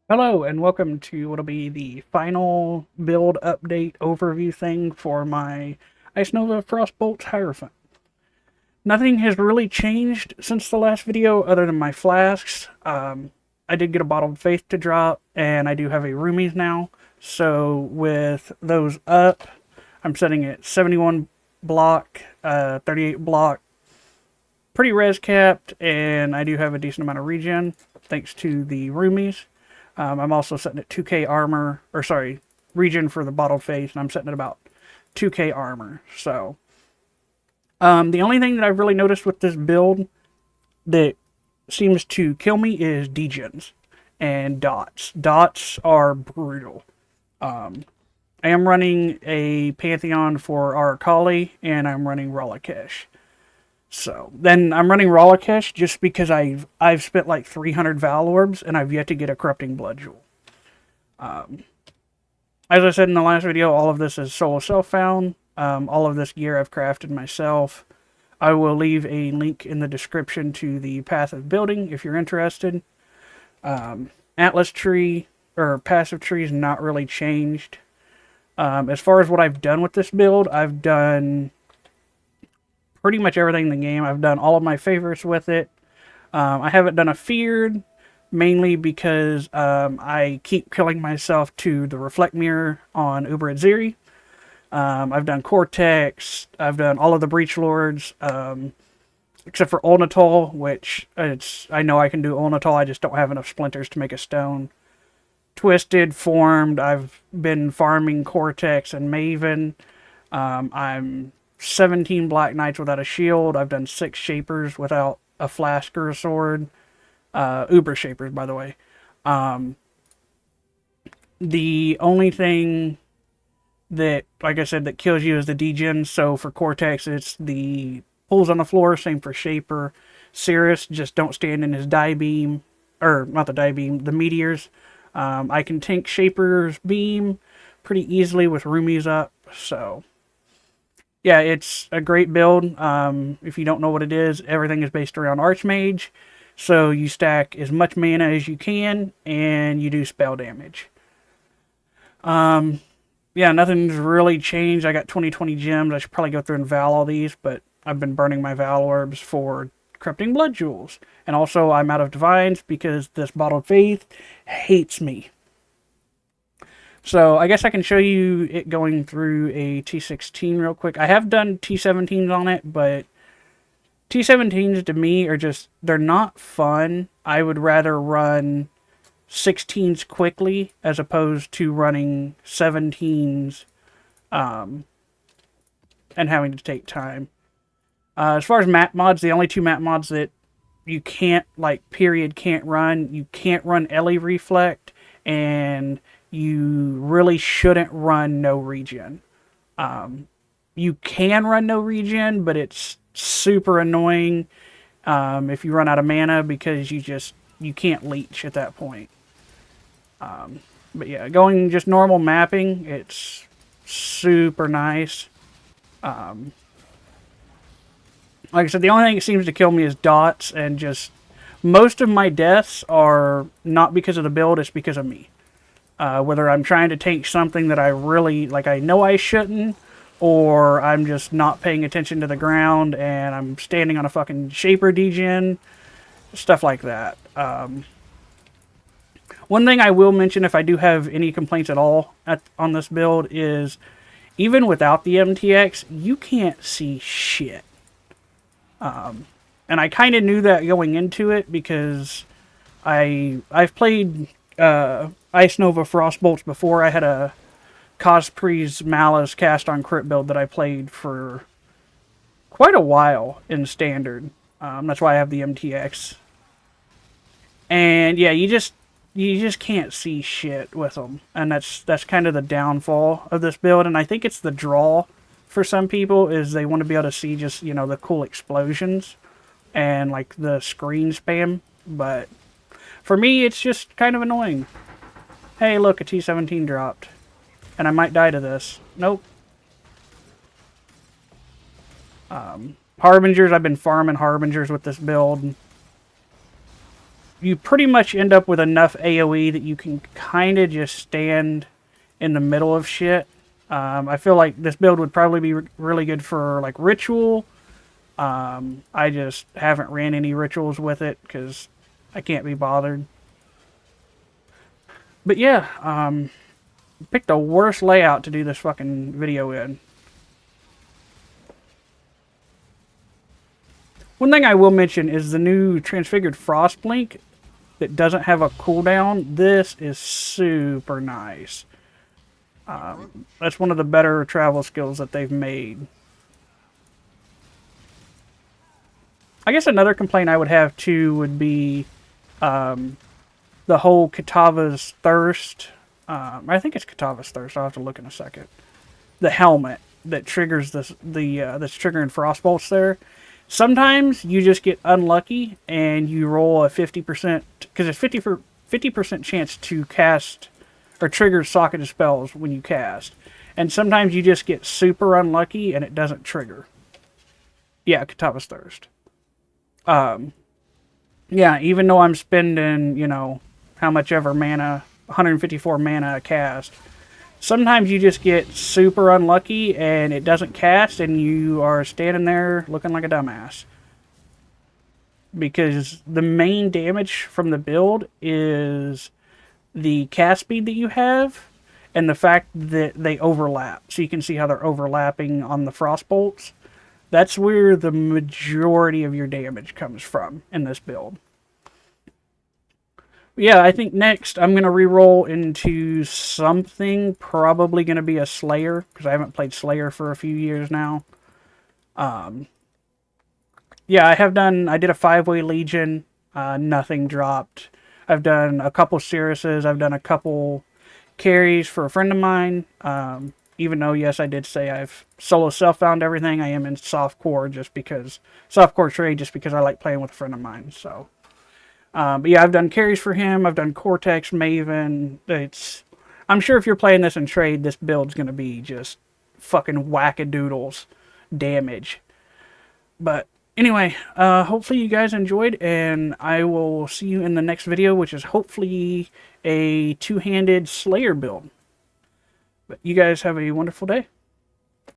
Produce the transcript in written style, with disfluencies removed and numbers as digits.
Hello and welcome to what'll be the final build update overview thing for my Ice Nova Frostbolts Hierophant. Nothing has really changed since the last video other than my flasks. I did get a Bottled Faith to drop and I do have a Roomies now. So with those up, I'm setting it 71 block, 38 block, pretty res capped, and I do have a decent amount of regen thanks to the Roomies. I'm also setting it 2k armor, or sorry, regen for the Bottled Faith, and I'm setting it about 2k armor. So, the only thing that I've really noticed with this build that seems to kill me is degens and dots. Dots are brutal. I am running a Pantheon for Arcali, and I'm running Ralakesh. So then I'm running Ralakesh just because I've spent like 300 Val Orbs and I've yet to get a Corrupting Blood Jewel. As I said in the last video, all of this is solo self-found. All of this gear I've crafted myself. I will leave a link in the description to the path of building if you're interested. Atlas tree, or passive tree, is not really changed. As far as what I've done with this build, I've done pretty much everything in the game. I've done all of my favorites with it. I haven't done a feared, mainly because I keep killing myself to the reflect mirror on Uber at Zeri. I've done Cortex. I've done all of the Breach Lords, except for Olnatol, which I know I can do Olnatol. I just don't have enough splinters to make a stone. Twisted, Formed. I've been farming Cortex and Maven. I'm 17 Black Knights without a shield. I've done 6 Shapers without a flask or a sword. Uber Shapers, by the way. The only thing that, like I said, that kills you is the degen. So for Cortex, it's the pulls on the floor. Same for Shaper. Cirrus, just don't stand in his die beam. Or, not the die beam, the meteors. I can tank Shaper's beam pretty easily with Roomies up. So, yeah, it's a great build. If you don't know what it is, everything is based around Archmage. So you stack as much mana as you can, and you do spell damage. Yeah, nothing's really changed. I got 2020 gems. I should probably go through and Val all these, but I've been burning my Val Orbs for Corrupting Blood Jewels. And also, I'm out of Divines because this Bottled Faith hates me. So I guess I can show you it going through a T16 real quick. I have done T17s on it, but T17s to me are just, they're not fun. I would rather run 16s quickly as opposed to running 17s and having to take time. As far as map mods, the only 2 map mods that you can't, like, period, can't run, you can't run Ellie Reflect, and you really shouldn't run no regen. You can run no regen, but it's super annoying if you run out of mana because you can't leech at that point. But yeah, going just normal mapping, it's super nice. Like I said, the only thing that seems to kill me is dots, and just most of my deaths are not because of the build, it's because of me. Whether I'm trying to tank something that I really, like, I know I shouldn't, or I'm just not paying attention to the ground and I'm standing on a fucking Shaper degen, stuff like that. One thing I will mention, if I do have any complaints at all on this build, is even without the MTX, you can't see shit. And I kind of knew that going into it because I've played Ice Nova Frostbolts before. I had a Cospre's Malice cast on crit build that I played for quite a while in Standard. That's why I have the MTX. And yeah, you just can't see shit with them, and that's kind of the downfall of this build. And I think it's the draw for some people is they want to be able to see just, you know, the cool explosions and like the screen spam. But for me, it's just kind of annoying. Hey, look, a T17 dropped. And I might die to this. Nope. Harbingers, I've been farming Harbingers with this build. you pretty much end up with enough AoE that you can kind of just stand in the middle of shit. I feel like this build would probably be really good for like ritual. I just haven't ran any rituals with it because I can't be bothered. But yeah, picked the worst layout to do this fucking video in. One thing I will mention is the new Transfigured Frost Blink that doesn't have a cooldown. This is super nice. That's one of the better travel skills that they've made. I guess another complaint I would have too would be the whole Katava's Thirst. I think it's Katava's Thirst. I'll have to look in a second. The helmet that triggers this, that's triggering Frostbolts there. Sometimes you just get unlucky and you roll a 50%, because it's 50% chance to cast or trigger Socket of Spells when you cast. And sometimes you just get super unlucky and it doesn't trigger. Yeah, Katava's Thirst. Yeah, even though I'm spending, you know, how much ever mana, 154 mana a cast, sometimes you just get super unlucky and it doesn't cast and you are standing there looking like a dumbass. Because the main damage from the build is the cast speed that you have and the fact that they overlap. So you can see how they're overlapping on the Frostbolts. That's where the majority of your damage comes from in this build. Yeah, I think next I'm going to reroll into something, probably going to be a Slayer, because I haven't played Slayer for a few years now. Yeah, I did a 5-way Legion, nothing dropped. I've done a couple Cirruses, I've done a couple carries for a friend of mine. Even though, yes, I did say I've solo self-found everything, I am in softcore trade just because I like playing with a friend of mine, so. But yeah, I've done carries for him. I've done Cortex, Maven. I'm sure if you're playing this in trade, this build's going to be just fucking wackadoodles damage. But anyway, hopefully you guys enjoyed, and I will see you in the next video, which is hopefully a two-handed Slayer build. But you guys have a wonderful day.